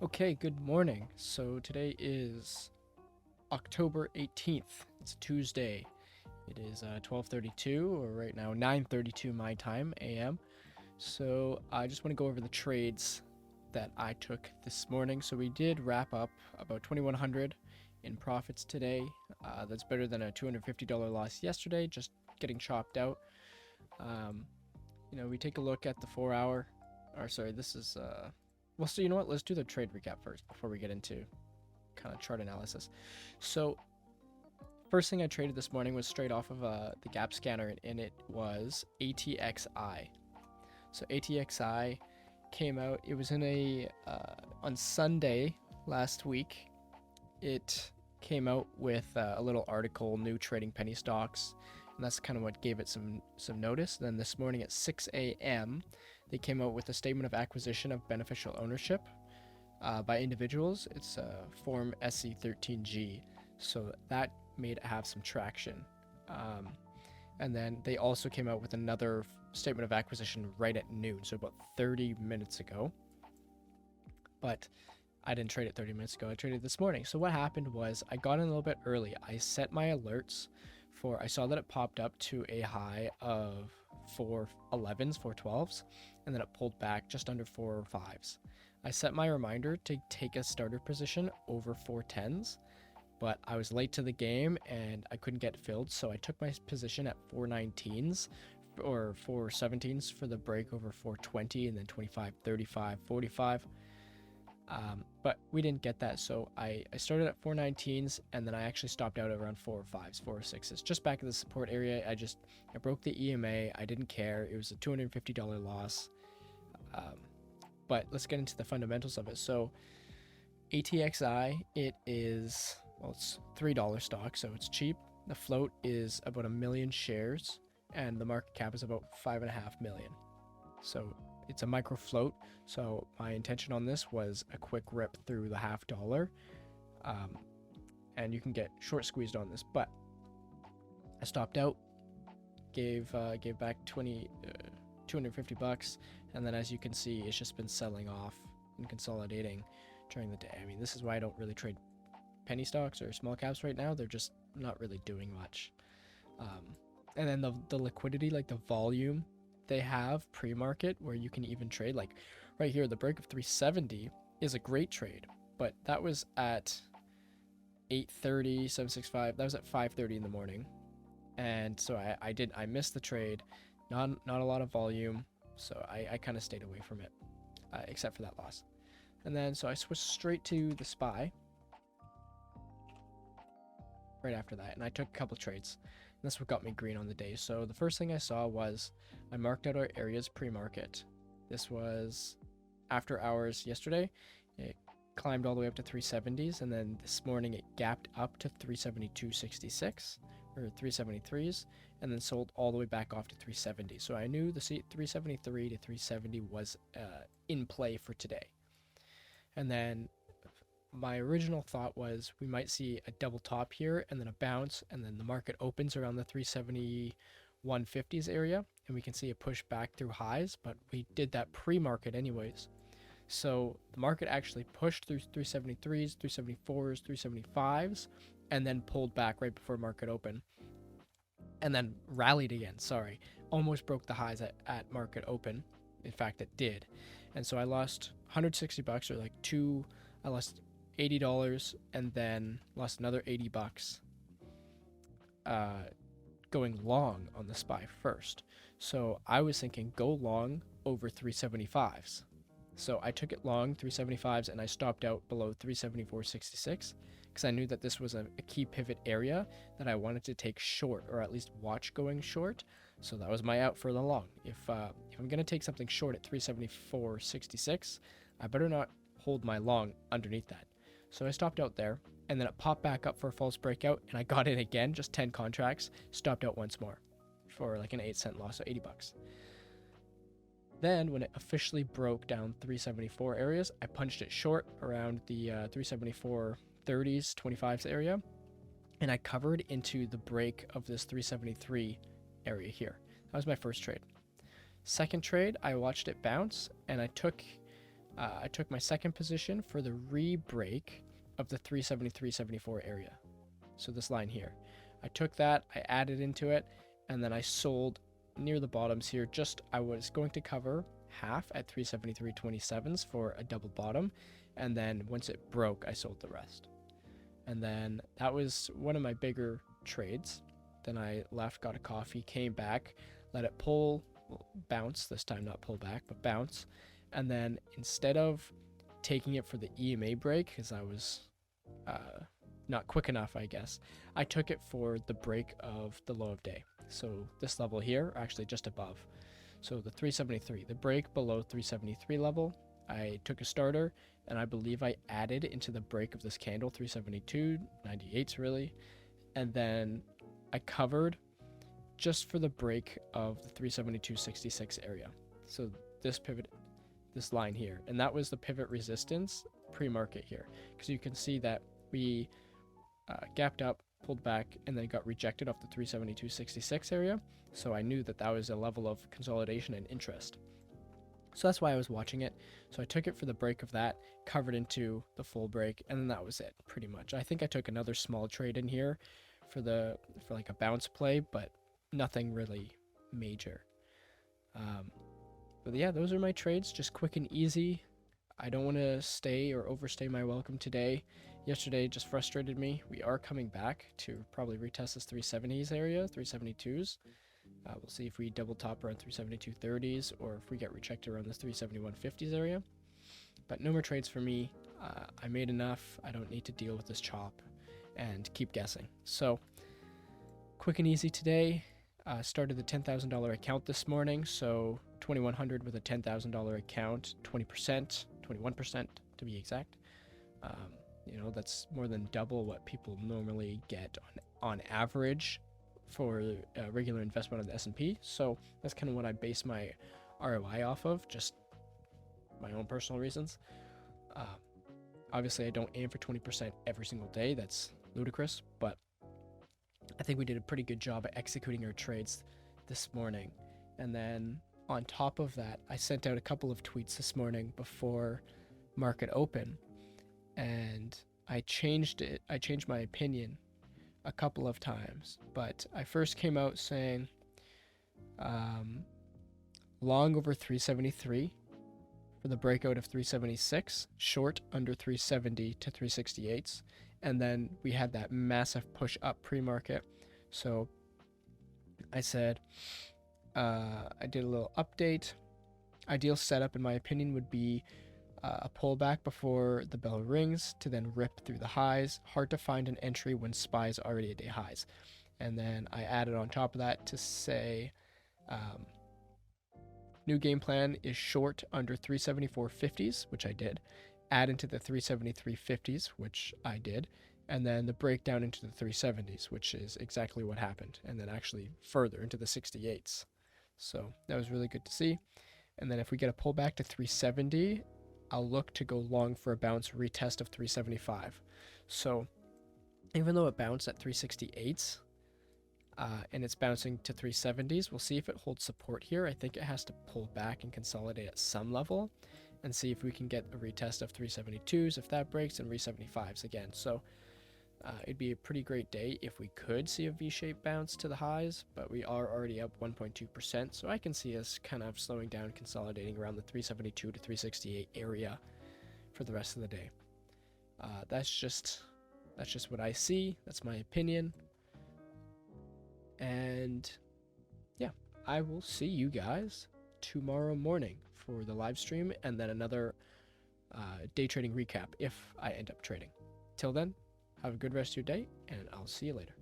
Okay, good morning. So today is October 18th. It's a Tuesday. It is 12:32, or right now 9:32 my time AM. So I just want to go over the trades that I took this morning. So we did wrap up about 2100 in profits today. That's better than a $250 loss yesterday, just getting chopped out. Um, we take a look at the 4 hour, or sorry, this is well, so you know what? Let's do the trade recap first before we get into kind of chart analysis. So first thing I traded this morning was straight off of the gap scanner, and it was ATXI. So ATXI came out. It was in a on Sunday last week. It came out with a little article, new trading penny stocks, and that's kind of what gave it some notice. Then this morning at 6 a.m., they came out with a statement of acquisition of beneficial ownership by individuals. It's Form SC13G, so that made it have some traction. And then they also came out with another statement of acquisition right at noon, so about 30 minutes ago. But I didn't trade it 30 minutes ago. I traded this morning. So what happened was I got in a little bit early. I set my alerts for, I saw that it popped up to a high of 411s, 412s, and then it pulled back just under 405s. I set my reminder to take a starter position over 410s, but I was late to the game and I couldn't get filled, so I took my position at 419s or 417s for the break over 420 and then 25, 35, 45. But we didn't get that, so I started at 419s, and then I actually stopped out around 405s, 406s, just back at the support area. I broke the EMA. I didn't care. It was a $250 loss. But let's get into the fundamentals of it. So ATXI, it's $3 stock, so it's cheap. The float is about 1 million shares, and the market cap is about 5.5 million. So it's a micro float. So my intention on this was a quick rip through the $0.50, and you can get short squeezed on this. But I stopped out, gave back 250 bucks, and then as you can see, it's just been selling off and consolidating during the day. I mean, this is why I don't really trade penny stocks or small caps right now. They're just not really doing much. And then the liquidity, like the volume they have pre-market, where you can even trade, like right here, the break of 370 is a great trade, but that was at 8:30, 765. That was at 5:30 in the morning, and so I missed the trade. Not a lot of volume, so I kind of stayed away from it, except for that loss. And then so I switched straight to the SPY right after that, and I took a couple trades. And that's what got me green on the day. So the first thing I saw was I marked out our areas pre-market. This was after hours yesterday. It climbed all the way up to 370s, and then this morning it gapped up to 372.66 or 373s, and then sold all the way back off to 370. So I knew the 373 to 370 was in play for today. And then my original thought was we might see a double top here and then a bounce, and then the market opens around the 370 150s area, and we can see a push back through highs, but we did that pre-market anyways. So the market actually pushed through 373s, 374s, 375s, and then pulled back right before market open, and then rallied again. Sorry, almost broke the highs at market open. In fact, it did. And so I lost 160 bucks, or like I lost $80, and then lost another 80 bucks going long on the SPY first. So I was thinking go long over 375s. So I took it long 375s, and I stopped out below 374.66 because I knew that this was a key pivot area that I wanted to take short, or at least watch going short. So that was my out for the long. If I'm going to take something short at 374.66, I better not hold my long underneath that. So I stopped out there, and then it popped back up for a false breakout, and I got in again, just 10 contracts, stopped out once more for like an 8-cent loss, so 80 bucks. Then when it officially broke down 374 areas, I punched it short around the 374 30s, 25s area, and I covered into the break of this 373 area here. That was my first trade. Second trade, I watched it bounce, and I took I took my second position for the re-break of the 373.74 area. So this line here. I took that, I added into it, and then I sold near the bottoms here. I was going to cover half at 373.27s for a double bottom, and then once it broke, I sold the rest. And then that was one of my bigger trades. Then I left, got a coffee, came back, let it bounce, this time not pull back, but bounce. And then instead of taking it for the EMA break, because I was not quick enough, I guess, I took it for the break of the low of day. So this level here, actually just above. So the 373, the break below 373 level, I took a starter, and I believe I added into the break of this candle 372.98 really, and then I covered just for the break of the 372.66 area. So this pivot, this line here, and that was the pivot resistance pre-market here, because you can see that we gapped up, pulled back, and then got rejected off the 372.66 area. So I knew that that was a level of consolidation and interest. So that's why I was watching it. So I took it for the break of that, covered into the full break, and then that was it pretty much. I think I took another small trade in here for like a bounce play, but nothing really major. But yeah, those are my trades, just quick and easy. I don't want to stay or overstay my welcome today. Yesterday just frustrated me. We are coming back to probably retest this 370s area, 372s. We'll see if we double top around 372.30s or if we get rejected around this 371.50s area. But no more trades for me. I made enough. I don't need to deal with this chop and keep guessing. So quick and easy today. Started the $10,000 account this morning, so 2,100 with a $10,000 account, 20%, 21% to be exact. That's more than double what people normally get on average for a regular investment on the S&P. So that's kind of what I base my ROI off of, just my own personal reasons. Obviously, I don't aim for 20% every single day. That's ludicrous, but I think we did a pretty good job at executing our trades this morning. And then on top of that, I sent out a couple of tweets this morning before market open, and I changed my opinion a couple of times. But I first came out saying long over 373 for the breakout of 376, short under 370 to 368s. And then we had that massive push up pre-market. So I said, I did a little update. Ideal setup, in my opinion, would be a pullback before the bell rings to then rip through the highs. Hard to find an entry when SPY's already at day highs. And then I added on top of that to say, new game plan is short under 374.50s, which I did. Add into the 373.50s, which I did, and then the breakdown into the 370s, which is exactly what happened, and then actually further into the 68s. So that was really good to see. And then if we get a pullback to 370, I'll look to go long for a bounce retest of 375. So even though it bounced at 368s, and it's bouncing to 370s, we'll see if it holds support here. I think it has to pull back and consolidate at some level, and see if we can get a retest of 372s if that breaks, and 375s again. So it'd be a pretty great day if we could see a V-shaped bounce to the highs, but we are already up 1.2%, so I can see us kind of slowing down, consolidating around the 372 to 368 area for the rest of the day. That's just what I see. That's my opinion. And yeah, I will see you guys tomorrow morning for the live stream, and then another day trading recap if I end up trading. Till then, have a good rest of your day, and I'll see you later.